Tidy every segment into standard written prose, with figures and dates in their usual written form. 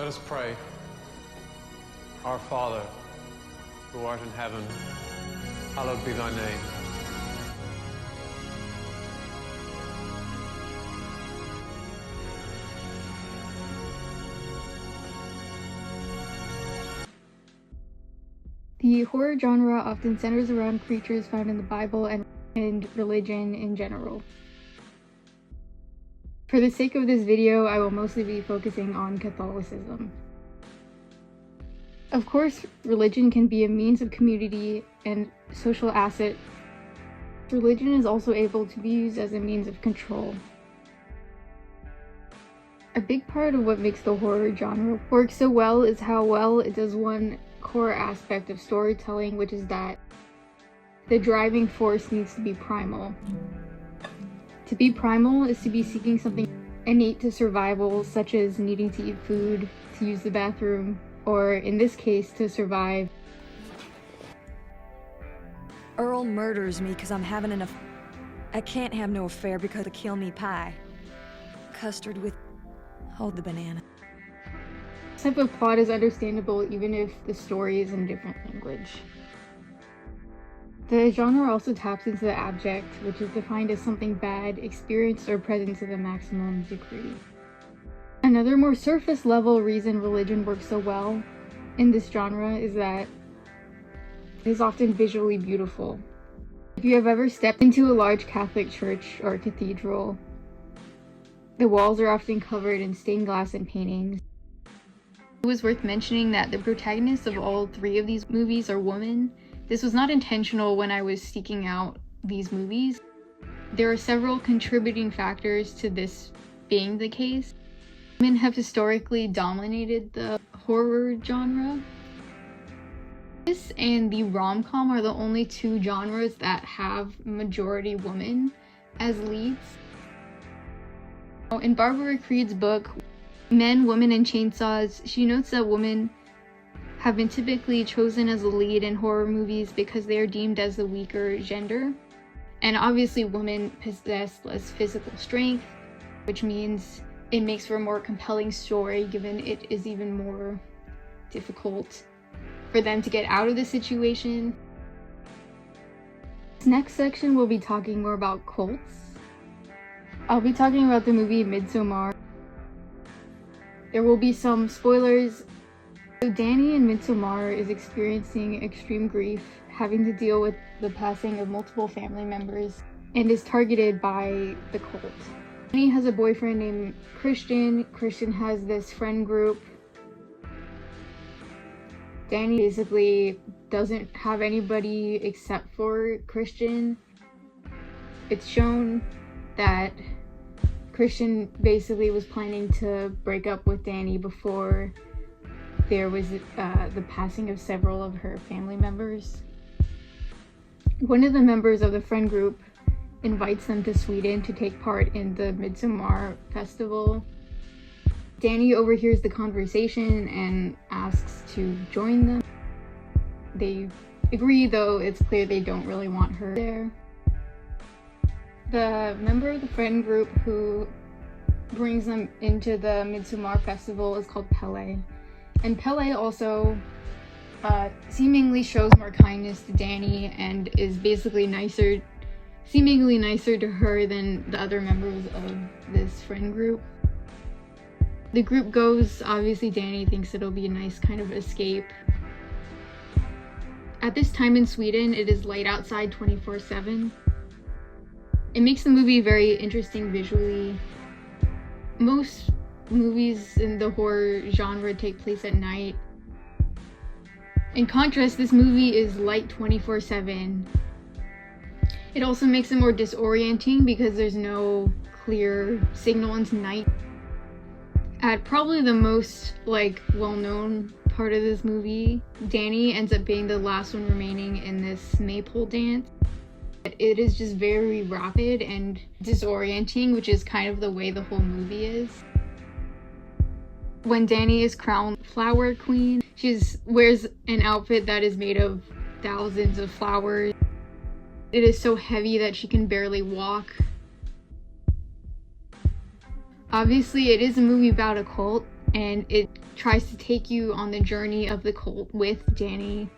Let us pray. Our Father, who art in heaven, hallowed be thy name. The horror genre often centers around creatures found in the Bible and religion in general. For the sake of this video, I will mostly be focusing on Catholicism. Of course, religion can be a means of community and social asset. Religion is also able to be used as a means of control. A big part of what makes the horror genre work so well is how well it does one core aspect of storytelling, which is that the driving force needs to be primal. To be primal is to be seeking something innate to survival, such as needing to eat food, to use the bathroom, or in this case, to survive. Earl murders me because I'm having an I can't have no affair because of kill me pie. Custard with... Hold the banana. This type of plot is understandable even if the story is in a different language. The genre also taps into the abject, which is defined as something bad, experienced or present to the maximum degree. Another more surface level reason religion works so well in this genre is that it is often visually beautiful. If you have ever stepped into a large Catholic church or cathedral, the walls are often covered in stained glass and paintings. It was worth mentioning that the protagonists of all three of these movies are women. This was not intentional when I was seeking out these movies. There are several contributing factors to this being the case. Women have historically dominated the horror genre. This and the rom-com are the only two genres that have majority women as leads. In Barbara Creed's book, Men, Women, and Chainsaws, she notes that women have been typically chosen as a lead in horror movies because they are deemed as the weaker gender. And obviously women possess less physical strength, which means it makes for a more compelling story given it is even more difficult for them to get out of the situation. This next section we'll be talking more about cults. I'll be talking about the movie Midsommar. There will be some spoilers. So Danny in Midsommar is experiencing extreme grief, having to deal with the passing of multiple family members, and is targeted by the cult. Danny has a boyfriend named Christian. Christian has this friend group. Danny basically doesn't have anybody except for Christian. It's shown that Christian basically was planning to break up with Danny before there was the passing of several of her family members. One of the members of the friend group invites them to Sweden to take part in the Midsommar festival. Danny overhears the conversation and asks to join them. They agree, though it's clear they don't really want her there. The member of the friend group who brings them into the Midsommar festival is called Pelle. And Pelle also seemingly shows more kindness to Danny and is basically seemingly nicer to her than the other members of this friend group. The group goes, obviously Danny thinks it'll be a nice kind of escape. At this time in Sweden, it is light outside 24/7. It makes the movie very interesting visually. Most movies in the horror genre take place at night. In contrast, this movie is light 24/7. It also makes it more disorienting because there's no clear signal into night. At probably the most well-known part of this movie, Danny ends up being the last one remaining in this maypole dance. It is just very rapid and disorienting, which is kind of the way the whole movie is. When Danny is crowned Flower Queen, she wears an outfit that is made of thousands of flowers. It is so heavy that she can barely walk. Obviously, it is a movie about a cult, and it tries to take you on the journey of the cult with Danny.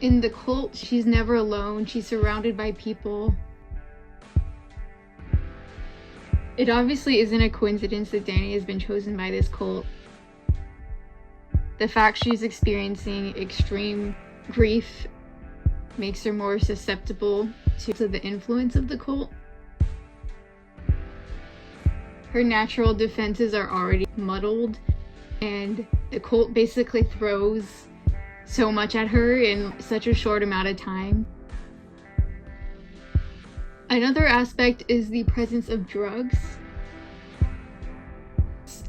In the cult, she's never alone. She's surrounded by people. It obviously isn't a coincidence that Danny has been chosen by this cult. The fact she's experiencing extreme grief makes her more susceptible to the influence of the cult. Her natural defenses are already muddled, and the cult basically throws so much at her in such a short amount of time. Another aspect is the presence of drugs.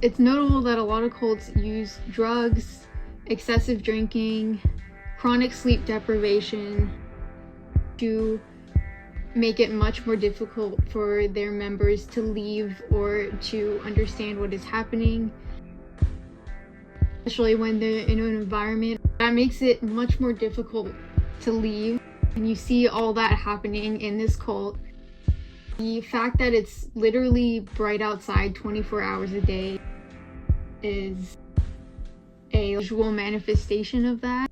It's notable that a lot of cults use drugs, excessive drinking, chronic sleep deprivation to make it much more difficult for their members to leave or to understand what is happening, especially when they're in an environment that makes it much more difficult to leave. And you see all that happening in this cult. The fact that it's literally bright outside 24 hours a day is a visual manifestation of that.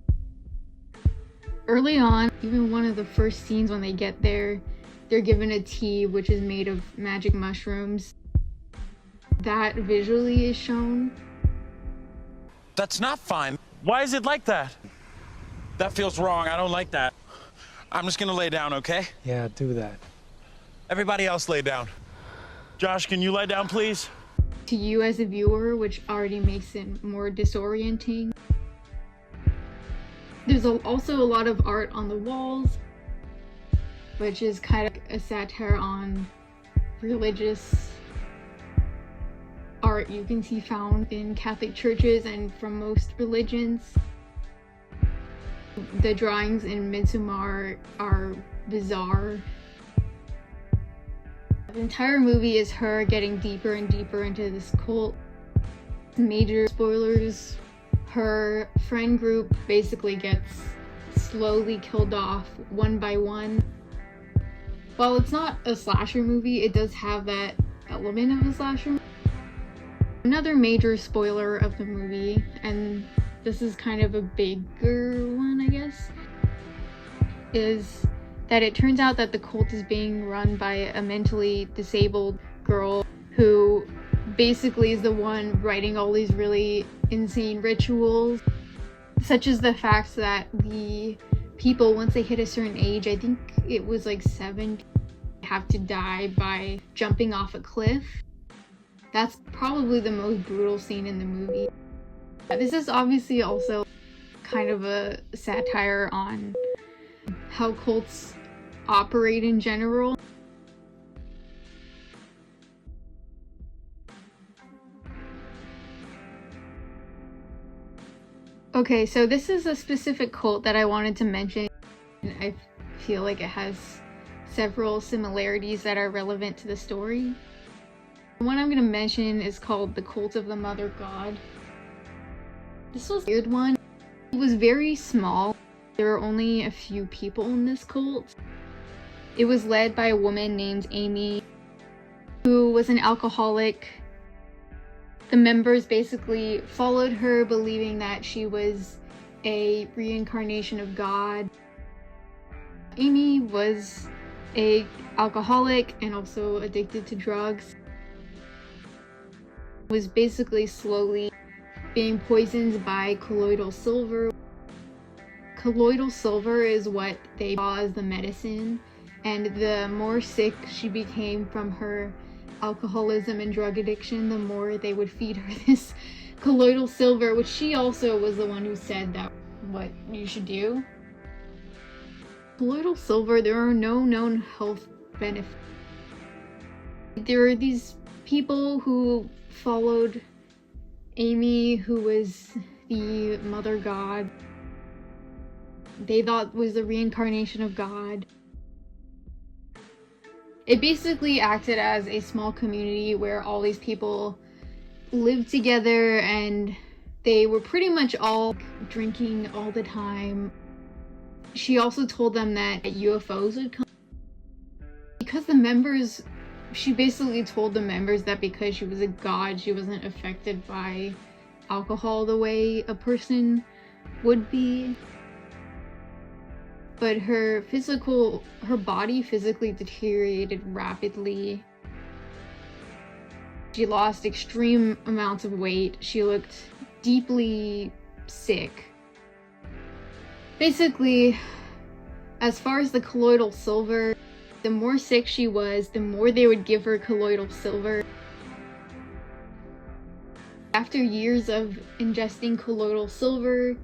Early on, even one of the first scenes when they get there, they're given a tea which is made of magic mushrooms. That visually is shown. That's not fine. Why is it like that? That feels wrong. I don't like that. I'm just gonna lay down, okay? Yeah, do that. Everybody else lay down. Josh, can you lay down, please? To you as a viewer, which already makes it more disorienting. There's also a lot of art on the walls, which is kind of a satire on religious art you can see found in Catholic churches and from most religions. The drawings in Midsommar are bizarre. The entire movie is her getting deeper and deeper into this cult. Major spoilers, her friend group basically gets slowly killed off one by one. While it's not a slasher movie, it does have that element of a slasher. Another major spoiler of the movie, and this is kind of a bigger one, I guess, is that it turns out that the cult is being run by a mentally disabled girl who basically is the one writing all these really insane rituals, such as the fact that the people, once they hit a certain age, I think it was like 7, have to die by jumping off a cliff. That's probably the most brutal scene in the movie. This is obviously also kind of a satire on how cults operate in general. Okay, so this is a specific cult that I wanted to mention. I feel like it has several similarities that are relevant to the story. The one I'm going to mention is called the Cult of the Mother God. This was a weird one. It was very small. There were only a few people in this cult. It was led by a woman named Amy, who was an alcoholic. The members basically followed her, believing that she was a reincarnation of God. Amy was an alcoholic and also addicted to drugs. Was basically slowly being poisoned by colloidal silver. Colloidal silver is what they saw as the medicine, and the more sick she became from her alcoholism and drug addiction, the more they would feed her this colloidal silver, which she also was the one who said that what you should do. Colloidal silver, there are no known health benefits. There are these people who followed Amy, who was the mother god. They thought was the reincarnation of God. It basically acted as a small community where all these people lived together, and they were pretty much all drinking all the time. She also told them that UFOs would come. Because the members She basically told the members that because she was a god, she wasn't affected by alcohol the way a person would be. But her body physically deteriorated rapidly. She lost extreme amounts of weight. She looked deeply sick. Basically, as far as the colloidal silver, the more sick she was, the more they would give her colloidal silver. After years of ingesting colloidal silver,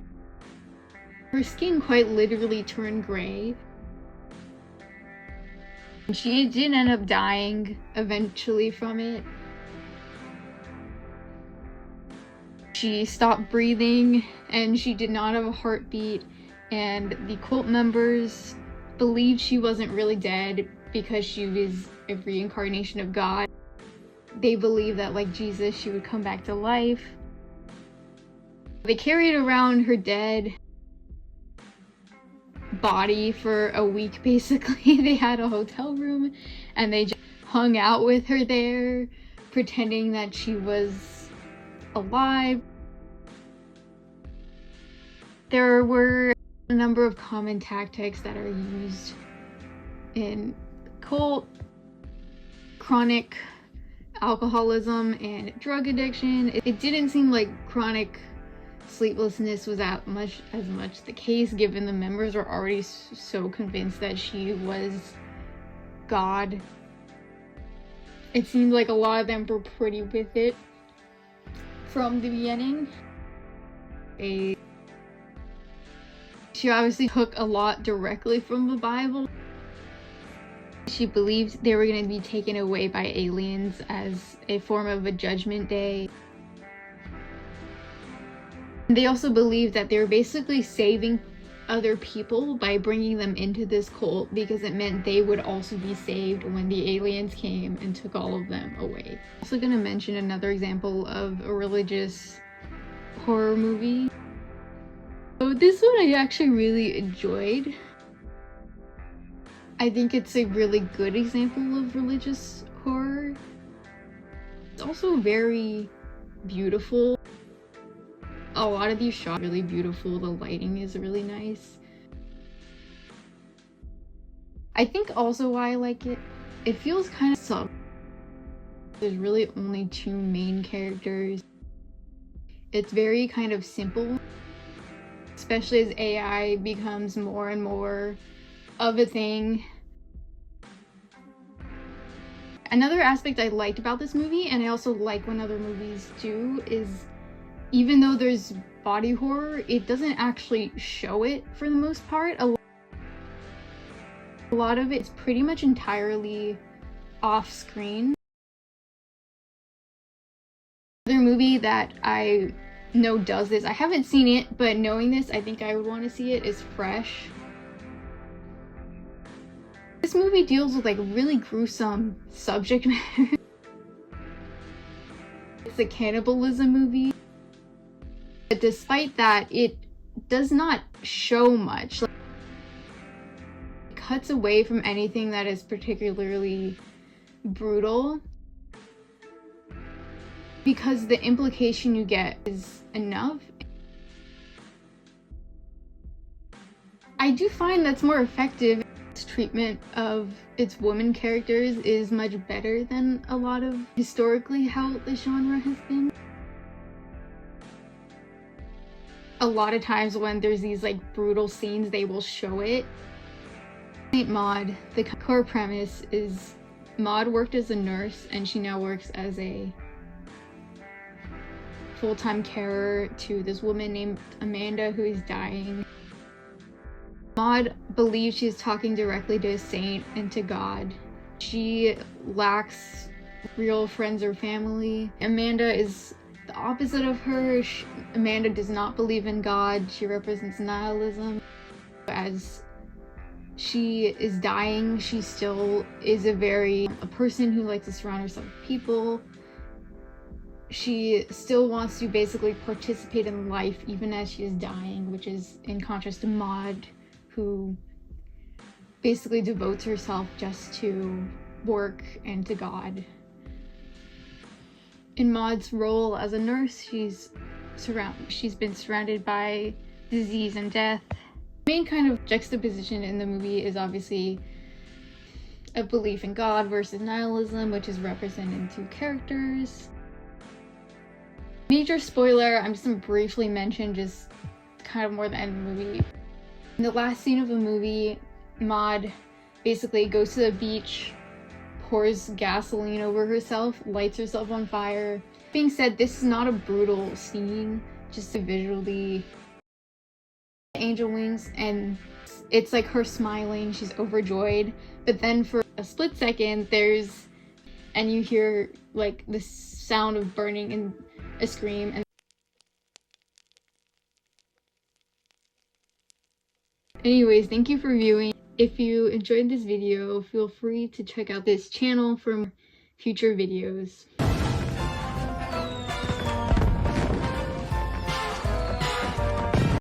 her skin quite literally turned gray. She did end up dying eventually from it. She stopped breathing and she did not have a heartbeat, and the cult members believed she wasn't really dead because she was a reincarnation of God. They believed that, like Jesus, she would come back to life. They carried around her dead body for a week, basically. They had a hotel room and they just hung out with her there, pretending that she was alive. There were a number of common tactics that are used in cult: chronic alcoholism and drug addiction. It didn't seem like chronic sleeplessness was as much the case, given the members were already so convinced that she was God. It seemed like a lot of them were pretty with it from the beginning. She obviously took a lot directly from the Bible. She believed they were going to be taken away by aliens as a form of a judgment day. They also believed that they were basically saving other people by bringing them into this cult, because it meant they would also be saved when the aliens came and took all of them away. I'm also going to mention another example of a religious horror movie. So this one I actually really enjoyed. I think it's a really good example of religious horror. It's also very beautiful. A lot of these shots are really beautiful. The lighting is really nice. I think also why I like it, it feels kind of subtle. There's really only two main characters. It's very kind of simple, especially as AI becomes more and more of a thing. Another aspect I liked about this movie, and I also like when other movies do, is even though there's body horror, it doesn't actually show it for the most part. A lot of it's pretty much entirely off screen. Another movie that I know does this, I haven't seen it, but knowing this, I think I would want to see it, is Fresh. This movie deals with like really gruesome subject matter. It's a cannibalism movie. But despite that, it does not show much. It cuts away from anything that is particularly brutal, because the implication you get is enough. I do find that's more effective. Its treatment of its women characters is much better than a lot of historically how the genre has been. A lot of times when there's these like brutal scenes, they will show it. Saint Maud, the core premise is Maud worked as a nurse and she now works as a full-time carer to this woman named Amanda who is dying. Maud believes she's talking directly to a saint and to God. She lacks real friends or family. Amanda is the opposite of her. Amanda does not believe in God. She represents nihilism. As she is dying, she still is a person who likes to surround herself with people. She still wants to basically participate in life even as she is dying, which is in contrast to Maud, who basically devotes herself just to work and to God. In Maud's role as a nurse, she's been surrounded by disease and death. The main kind of juxtaposition in the movie is obviously a belief in God versus nihilism, which is represented in two characters. Major spoiler, I'm just gonna briefly mention just kind of more the end of the movie. In the last scene of the movie, Maud basically goes to the beach, pours gasoline over herself, lights herself on fire. Being said, this is not a brutal scene, just a visually angel wings, and it's like her smiling, she's overjoyed, but then for a split second and you hear like the sound of burning and a scream. And anyways, thank you for viewing. If you enjoyed this video, feel free to check out this channel for future videos.